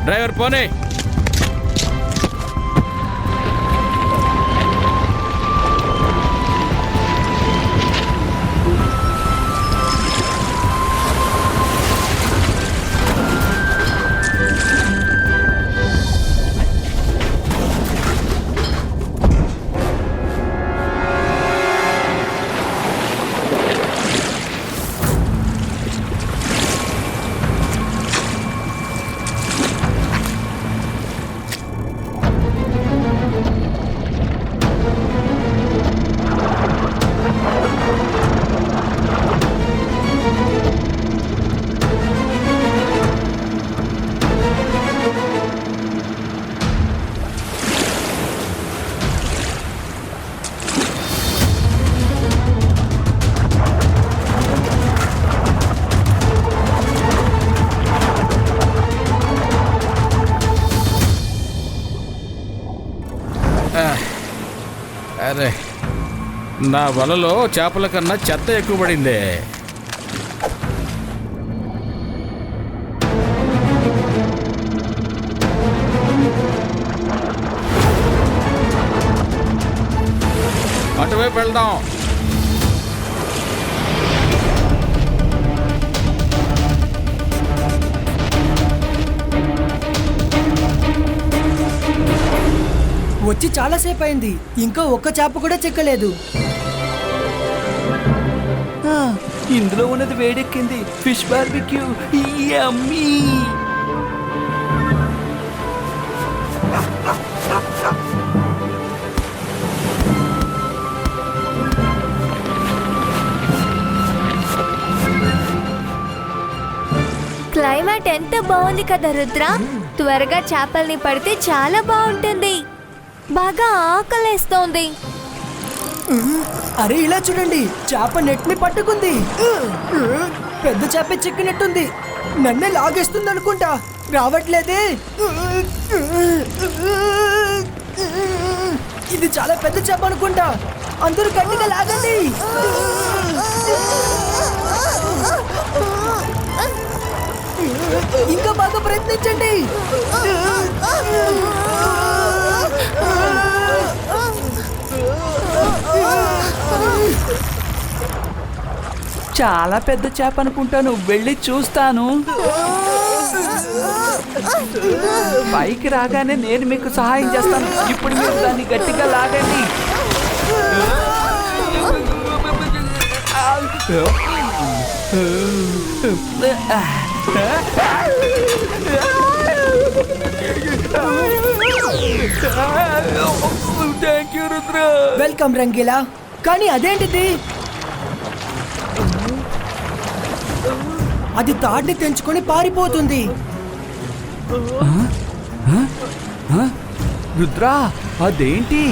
Driver పోనీ. అరే, నా వలలో చేపల కన్నా చెత్త ఎక్కువ పడిందే. అటువైపు వెళ్దాం. వచ్చి చాలాసేపు అయింది, ఇంకా ఒక్క చేప కూడా చిక్కలేదు. ఇందులో ఉన్నది వేడెక్కింది. ఫిష్ బార్బిక్యూ యమ్మీ. క్లైమేట్ ఎంత బాగుంది కదా రుద్ర. త్వరగా చేపల్ని పడితే చాలా బాగుంటుంది. బాగా ఆకలేస్తోంది. అరే ఇలా చూడండి, చేప నెట్ ని పట్టుకుంది. పెద్ద చేప చిక్కినట్టుంది. నన్నే లాగేస్తుంది అనుకుంటా. రావట్లేదే. ఇది చాలా పెద్ద చేప అనుకుంటా. అందరూ గట్టిగా లాగండి. ఇంకా బాగా ప్రయత్నించండి. చాలా పెద్ద చేప అనుకుంటాను. వెళ్ళి చూస్తాను. పైకి రాగానే నేను మీకు సహాయం చేస్తాను. ఇప్పుడు మీరు దాన్ని గట్టిగా లాగండి. Thank you Rudra. Welcome Rangeela. కానీ అదేంటిది? అది తాడిని తెంచుకొని పారిపోతుంది. రుద్ర, అదేంటి?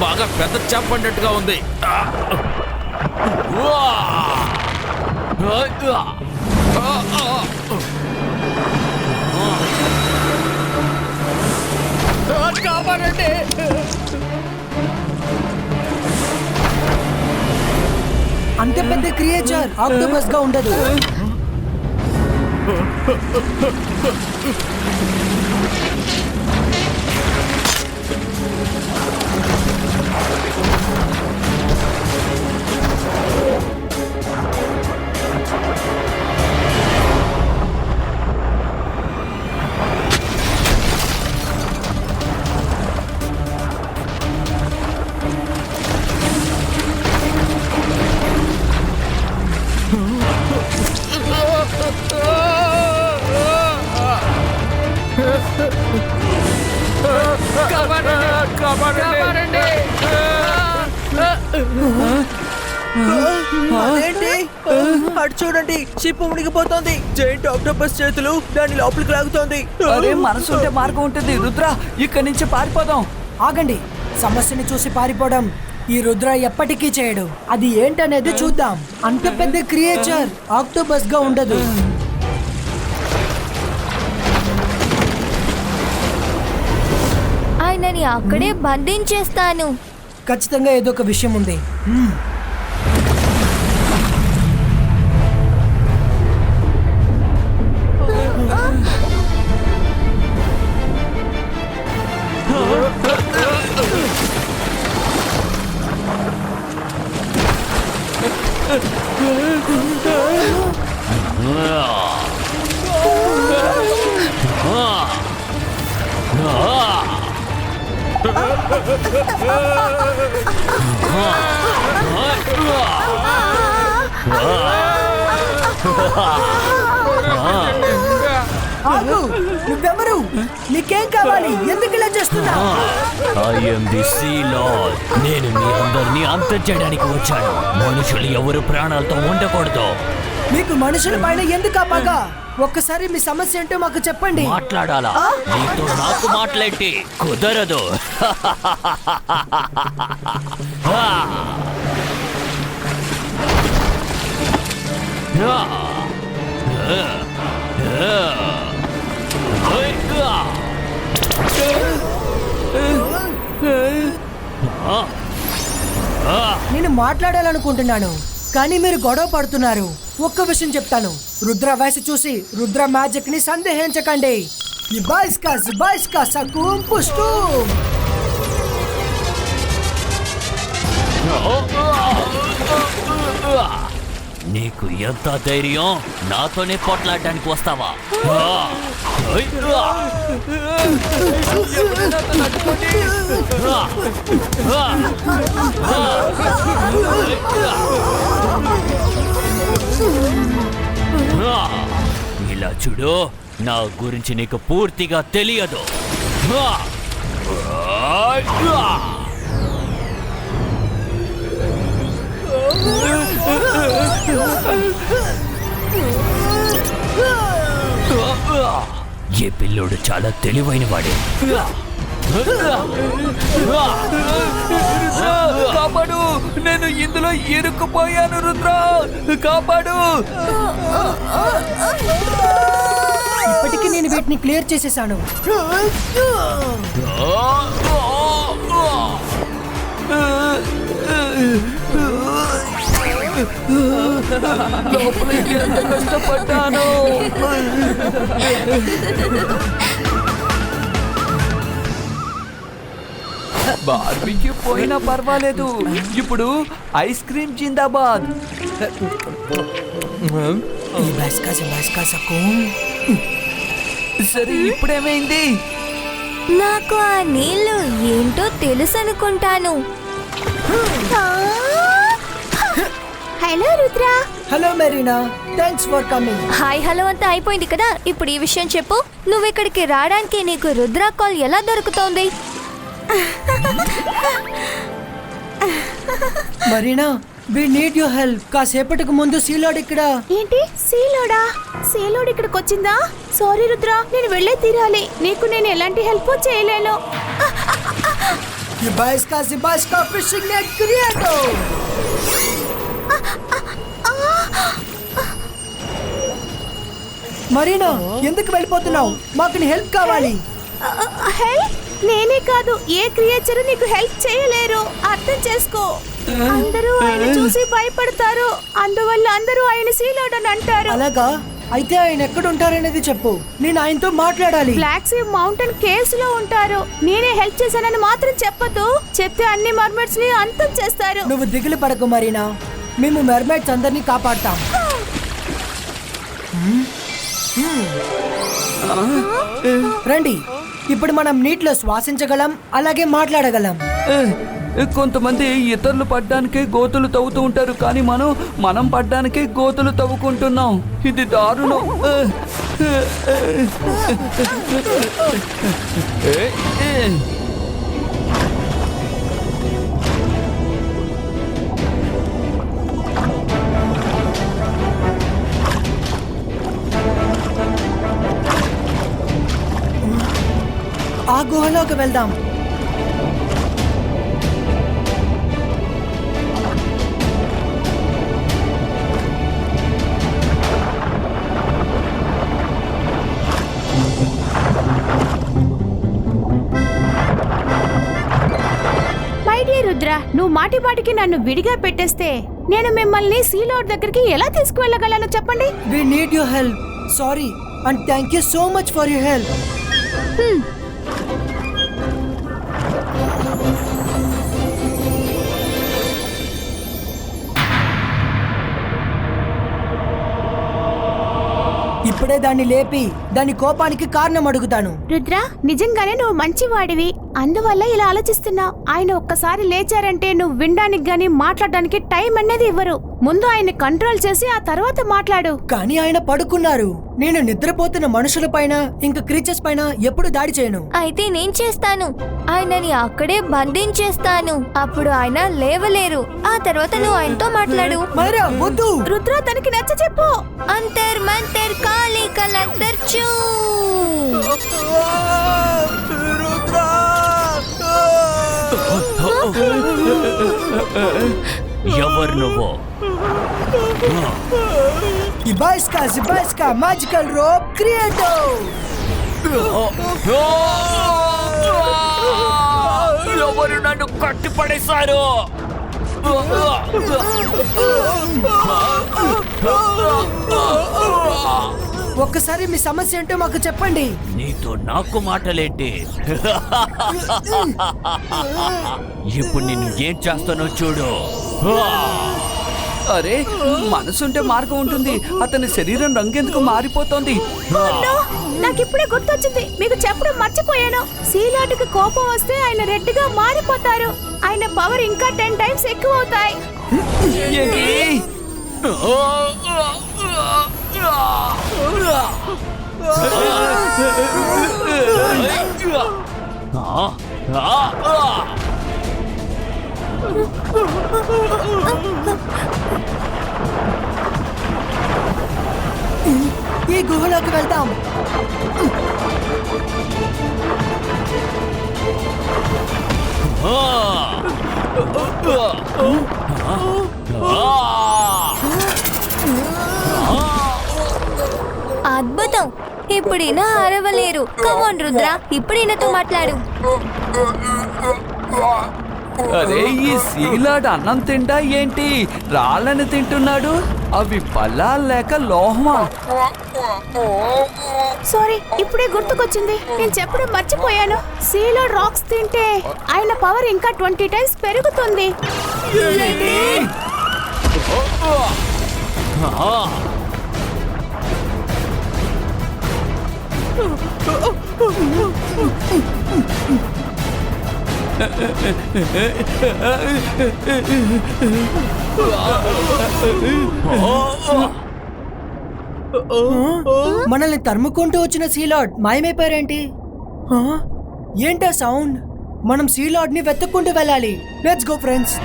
బాగా పెద్ద చేప పడినట్టుగా ఉంది. కాపాడండి. అంత పెద్ద క్రియేచర్ ఆక్టోపస్ గా ఉండదు. అదేంటి అటు చూడండి, షిప్ మునిగిపోతోంది. జైంట్ ఆక్టోపస్ చేతులు దాని లోపలికి లాగుతోంది. అరే మనసు ఉంటే మార్గం ఉంటుంది రుద్ర, ఇక్కడి నుంచి పారిపోదాం. ఆగండి, సమస్యని చూసి పారిపోవడం ఈ రుద్ర ఎప్పటికీ చేయడు. అది ఏంటనేది చూద్దాం. అంత పెద్ద క్రియేచర్ ఆక్టోపస్ గా ఉండదు. ఆయనని అక్కడే బంధించేస్తాను. ఖచ్చితంగా ఏదో ఒక విషయం ఉంది. ఆగు, నువ్వెవరు? నీకేం కావాలి? ఎందుకు ఇలా చేస్తున్నావు? నేను మీ అందరినీ అంతం చేయడానికి వచ్చాను. మనుషులు ఎవరు ప్రాణాలతో ఉండకూడదు. మీకు మనుషుల పైన ఎందుకు ఆ పగ? ఒక్కసారి మీ సమస్య ఏంటో మాకు చెప్పండి. మాట్లాడాలా? నీతో నాకు మాట్లాడి కుదరదు. నేను మాట్లాడాలనుకుంటున్నాను, కానీ మీరు గొడవ పడుతున్నారు. ఒక్క విషయం చెప్తాను, రుద్ర వయసు చూసి రుద్ర మ్యాజిక్ ని సందేహించకండి. నీకు ఎంత ధైర్యం? నాతోనే పోట్లాడడానికి వస్తావా? ఇలా చూడు, నా గురించి నీకు పూర్తిగా తెలియదు. ఈ పిల్లోడు చాలా తెలివైన వాడే. కాపాడు, నేను ఇందులో ఇరుక్కుపోయాను రుద్ర, కాపాడు. ఇప్పటికీ నేను వీటిని క్లియర్ చేసేసాను. లోపలికి ఎంత కష్టపడ్డాను. బార్బీక్యూ పోయినా పర్వాలేదు, ఇప్పుడు ఐస్ క్రీమ్ జిందాబాద్. సరే, ఇప్పుడేమైంది? నాకు ఆ నీళ్లు ఏంటో తెలుసు అనుకుంటాను. Hello Rudra. Hello Marina, thanks for coming. Hi hello అంతా అయిపోయింది కదా, ఇప్పుడు ఈ విషయం చెప్పు. నువ్వు ఇక్కడికి రావడానికి నీకు రుద్ర కాల్ ఎలా దొరుకుతోంది? Marina, we need your help. కాసేపటికి ముందు సీలోడ్ ఇక్కడ. ఏంటి సీలోడా? సీలోడ్ ఇక్కడికి వచ్చిందా? సారీ రుద్ర, నేను వెళ్ళే తీరాలి. నీకు నేను ఎలాంటి హెల్ప్ చేయలేను. Zibaska fishing net creator. Marina, ఎందుకు వెళ్ళిపోతున్నావు? మాకు నీ హెల్ప్ కావాలి. హెల్ప్? నేనే కాదు, ఏ క్రియేచర్ నీకు హెల్ప్ చేయలేరు. అర్థం చేసుకో. అందరూ ఆయన చూసి భయపడతారు, అందువల్ల అందరూ ఆయన సీలోడ్ అని అంటారు. అలాగా? అయితే ఆయన ఎక్కడ ఉంటారనేది చెప్పు, నేను ఆయనతో మాట్లాడాలి. బ్లాక్ సీ మౌంటైన్ కేవ్స్ లో ఉంటారు. నేనే హెల్ప్ చేశానని మాత్రం చెప్పదు. చెప్తే అన్ని మర్మైడ్స్ ని అంతం చేస్తారు. నువ్వు దిగులు పడకు మరీనా, మేము మర్మైడ్స్ అందరినీ కాపాడతాం. రండి, ఇప్పుడు మనం నీటిలో శ్వాసించగలం, అలాగే మాట్లాడగలం. కొంతమంది ఇతరులు పడ్డానికే గోతులు తవ్వుతూ ఉంటారు, కానీ మనం పడ్డానికే గోతులు తవ్వుకుంటున్నాం. ఇది దారుణం. ఆ గుహలోకి వెళ్దాం. మై డియర్ రుద్ర, నువ్వు మాటి మాటికి నన్ను విడిగా పెట్టేస్తే నేను మిమ్మల్ని సీలోడ్ దగ్గరికి ఎలా తీసుకువెళ్ళగలను చెప్పండి. We need your help. Sorry and thank you so much for your help. ఇప్పుడే దాన్ని లేపి దాని కోపానికి కారణం అడుగుతాను. రుద్ర, నిజంగానే నువ్వు మంచివాడివి, అందువల్ల ఇలా ఆలోచిస్తున్నావు. ఆయన ఒక్కసారి లేచారంటే నువ్వు వినడానికి గాని మాట్లాడడానికి టైం అనేది ఇవ్వరు. ముందు ఆయన కంట్రోల్ చేసి ఆ తర్వాత మాట్లాడు. కానీ ఆయన పడుకున్నారు. నేను నిద్రపోతున్న మనుషుల పైన ఇంకా క్రీచర్స్ పైన ఎప్పుడు దాడి చేయను. అయితే నేను చేస్తాను. ఆయనని అక్కడే బంధించేస్తాను. అప్పుడు ఆయన లేవలేరు. ఆ తర్వాత నువ్వు ఆయనతో మాట్లాడు. మైరా వద్దు. రుద్ర, తనకి నచ్చ చెప్పు. అంతర్ మంతర్ కాళీ కలంతర్ చూ. ఎవరు నువ్వు? Zibaiska magical rope creator. ఎవరు నన్ను కట్టి పడేశారు? ఒక్కసారి మీ సమస్య ఏంటో మాకు చెప్పండి. నీతో నాకు మాటలేంటి? ఇప్పుడు నేను ఏం చేస్తానో చూడు. అరే, మనసుంటే మార్గం ఉంటుంది. అతని శరీరం రంగెందుకు మారిపోతోంది? నాకు ఇప్పుడే గుర్తొచ్చింది, మీకు చెప్పడం మర్చిపోయాను. సీలాటుకి కోపం వస్తే ఆయన రెడ్ గా మారిపోతారు. ఆయన పవర్ ఇంకా 10 టైమ్స్ ఎక్కువ అవుతాయి. ఏంటి? ఈ గుహలోకి వెళ్తాం. అద్భుతం. ఇప్పుడైనా అరవలేరు. కమోన్ రుద్ర, ఇప్పుడైనాతో మాట్లాడు. అరే, ఈ సీలాడ్ అన్నం తింటా ఏంటి? రాళ్ళని తింటున్నాడు. అవి పల్లాలు లేక లోహమా? సారీ, ఇప్పుడే గుర్తుకొచ్చింది, నేను చెప్పడం మర్చిపోయాను. సీలాడ్ రాక్స్ తింటే ఆయన పవర్ ఇంకా 20 టైమ్స్ పెరుగుతుంది. మనల్ని తరుముకుంటూ వచ్చిన సీలాడ్ మాయమైపోయారేంటి? ఏంటా సౌండ్? మనం సీలాడ్ ని వెతుక్కుంటూ వెళ్ళాలి. Let's go friends.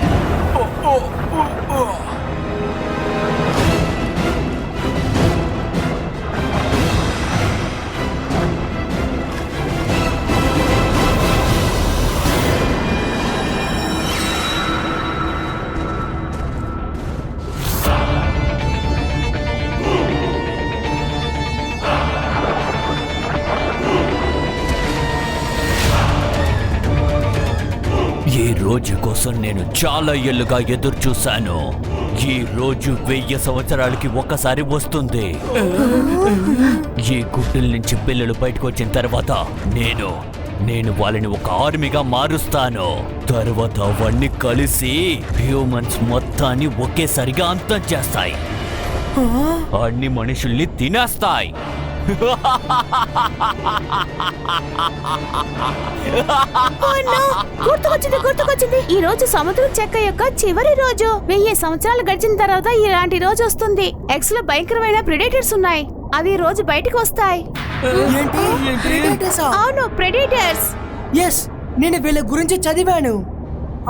ఈ రోజు కోసం నేను చాలా ఏళ్ళుగా ఎదురు చూశాను. ఈ రోజు 1000 సంవత్సరాలకి ఒకసారి వస్తుంది. ఈ గుడ్డుల నుంచి పిల్లలు బయటకు వచ్చిన తర్వాత నేను వాళ్ళని ఒక ఆర్మీగా మారుస్తాను. తర్వాత అవన్నీ కలిసి హ్యూమన్స్ మొత్తాన్ని ఒకేసారిగా అంతం చేస్తాయి. అన్ని మనుషుల్ని తినేస్తాయి. గుర్తుకొచ్చింది. ఈ రోజు సముద్రం చెక్క యొక్క చివరి రోజు. 1000 సంవత్సరాలు గడిచిన తర్వాత ఇలాంటి రోజు వస్తుంది. ఎక్స్ లో భయంకరమైన ప్రెడేటర్స్ ఉన్నాయి. అవి రోజు బయటకు వస్తాయి. ఏంటి? Predators ఆ? అవును, ప్రెడేటర్స్. ఎస్, నేను వీళ్ళ గురించి చదివాను.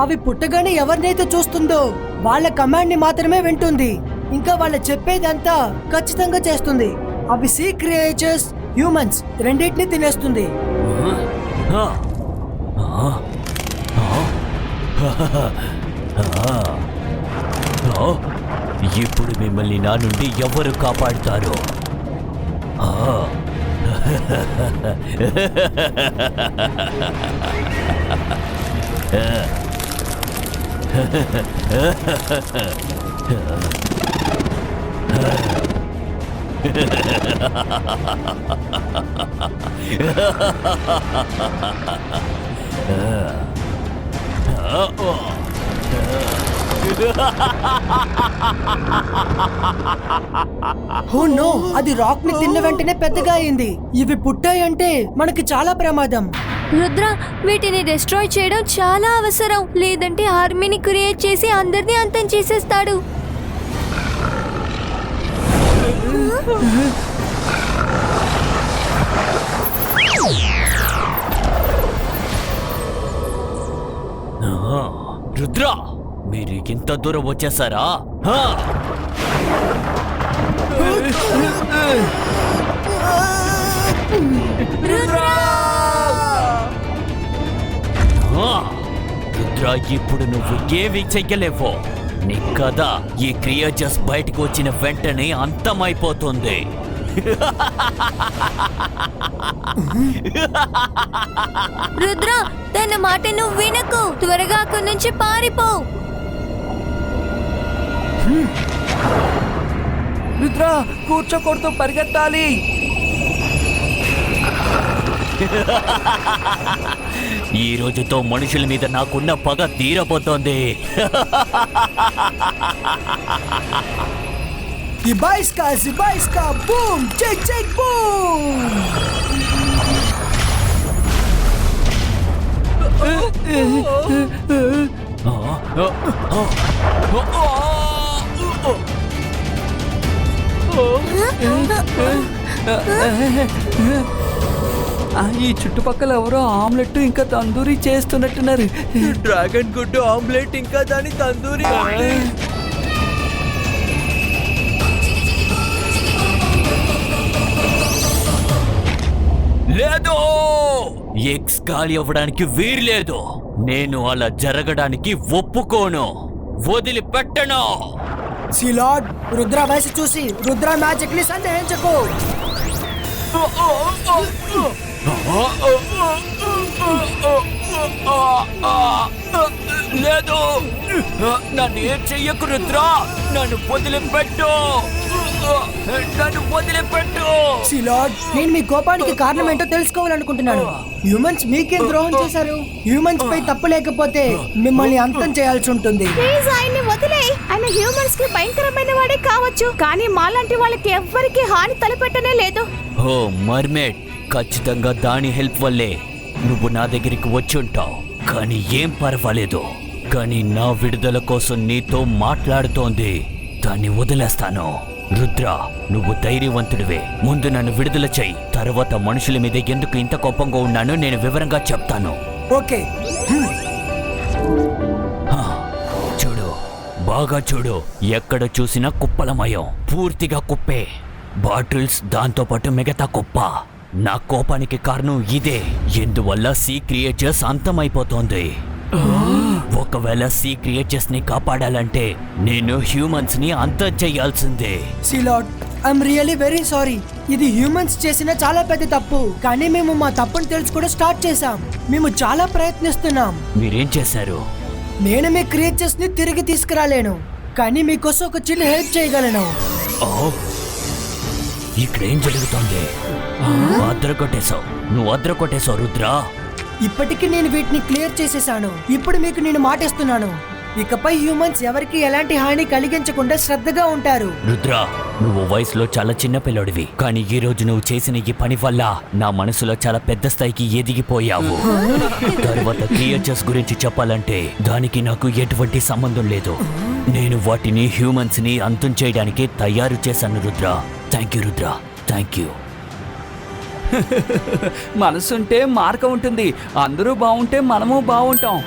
అవి పుట్టగానే ఎవరినైతే చూస్తుందో వాళ్ళ కమాండ్ ని మాత్రమే వింటుంది. ఇంకా వాళ్ళు చెప్పేదంతా ఖచ్చితంగా చేస్తుంది. అవి సీ క్రియేచర్స్, హ్యూమన్స్ రెండింటిని తినేస్తుంది. ఆ, ఆ, ఆ, ఆ, ఇప్పుడు మిమ్మల్ని నా నుండి ఎవరు కాపాడుతారు? ఆ, ఓ నో, అది రాక్ ని తిన్న వెంటనే పెద్దగా అయింది. ఇవి పుట్టాయంటే మనకి చాలా ప్రమాదం. రుద్ర, వీటిని డిస్ట్రాయ్ చేయడం చాలా అవసరం, లేదంటే ఆర్మీని క్రియేట్ చేసి అందరినీ అంతం చేసేస్తాడు. ఆ, రుద్ర, మీరు ఇంత దూరం వచ్చేసారా? ఆ! ఆ! రుద్ర, ఇప్పుడు నువ్వు ఏమి చెయ్యలేవు. నీ కథ ఈ క్రియేచర్స్ బయటకు వచ్చిన వెంటనే అంతమైపోతుంది. రుద్ర, తన మాట నువ్వు వినకు, త్వరగా అక్కడి నుంచి పారిపో. రుద్ర, కూర్చోకూడదు, పరిగెత్తాలి. ఈ రోజుతో మనుషుల మీద నాకున్న పగ తీరబోతోంది. Zibaiska, boom, check, boom. ఈ చుట్టుపక్కల ఎవరో ఆమ్లెట్ ఇంకా తందూరి చేస్తున్నట్టున్నారు. డ్రాగన్ గుడ్డు ఆమ్లెట్ ఇంకా దాని తందూరి. లేదు, ఎగ్స్ ఖాళీ అవ్వడానికి వీర్లేదు. నేను అలా జరగడానికి ఒప్పుకోను, వదిలిపెట్టను. సిలాడ్, రుద్ర వయసు చూసి రుద్ర మ్యాజిక్ ని సందేహించకు. లేదు, నన్ను ఏం చెయ్యకు రుద్రా, నన్ను వదిలిపెట్టు, నన్ను వదిలిపెట్టు. సిలాడ్, నేను మీ కోపానికి కారణం ఏంటో తెలుసుకోవాలనుకుంటున్నాను. హ్యూమన్స్ మీకేం ద్రోహం చేశారు? హ్యూమన్స్ పై తప్పు లేకపోతే మిమ్మల్ని అంతం చేయాల్సి ఉంటుంది. ప్లీజ్ ఆయన్ని వదిలేయ్. ఆయన హ్యూమన్స్ కి భయంకరమైన వాడే కావచ్చు, కానీ మాలాంటి వాళ్ళకి ఎవ్వరికి హాని తలపెట్టనే లేదు. ఓ మర్మేడ్, ఖచ్చితంగా దాని హెల్ప్ వల్లే నువ్వు నా దగ్గరికి వచ్చుంటావు. కానీ ఏం పర్వాలేదు, కానీ నా విడుదల కోసం నీతో మాట్లాడుతోంది. దాన్ని వదిలేస్తాను. రుద్ర, నువ్వు ధైర్యవంతుడివే. ముందు నన్ను విడుదల చెయ్యి, తర్వాత మనుషుల మీద ఎందుకు ఇంత కోపంగా ఉన్నానో నేను వివరంగా చెప్తాను. ఓకే. చూడు, బాగా చూడు, ఎక్కడ చూసినా కుప్పలమయం, పూర్తిగా కుప్పే. బాటిల్స్, దాంతో పాటు మిగతా కుప్ప. నా కోపానికి కారణం ఇదే. ఎందువల్ల సీ క్రియేచర్స్ అంతమైపోతోంది. ఒకవేళ సీ క్రియేచర్స్ ని కాపాడాలంటే నేను హ్యూమన్స్ ని అంతం చేయాల్సిందే. సిలాడ్, ఐఎమ్ రియల్లీ వెరీ సారీ. ఇది హ్యూమన్స్ చేసిన చాలా పెద్ద తప్పు, కానీ మేము మా తప్పును తెలుసుకోవడం స్టార్ట్ చేశాం. మేము చాలా ప్రయత్నిస్తున్నాం. మీరేం చేశారు? నేను మీ క్రియేచర్స్ ని తిరిగి తీసుకురాలేను, కానీ మీకోసం ఒక చిన్న హెల్ప్ చేయగలను. ఓ, ఇక్కడేం జరుగుతోంది? అద్రకొట్టేశావు, నువ్వు అద్రకొట్టేశావు రుద్రా. ఇప్పటికీ నేను వీటిని క్లియర్ చేసేసాను. ఇప్పుడు మీకు నేను మాటిస్తున్నాను, ఇకపై హ్యూమన్స్ ఎవరికి ఎలాంటి హాని కలిగించకుండా శ్రద్ధగా ఉంటారు. రుద్రా, నువ్వు వయసులో చాలా చిన్న పిల్లోడివి, కానీ ఈ రోజు నువ్వు చేసిన ఈ పని వల్ల నా మనసులో చాలా పెద్ద స్థాయికి ఎదిగిపోయావు. తర్వాత క్రియేచర్స్ గురించి చెప్పాలంటే దానికి నాకు ఎటువంటి సంబంధం లేదు. నేను వాటిని హ్యూమన్స్ ని అంతం చేయడానికి తయారు చేశాను Rudra. Thank you Rudra, thank you. మనసుంటే మార్గం ఉంటుంది. అందరూ బాగుంటే మనము బాగుంటాం.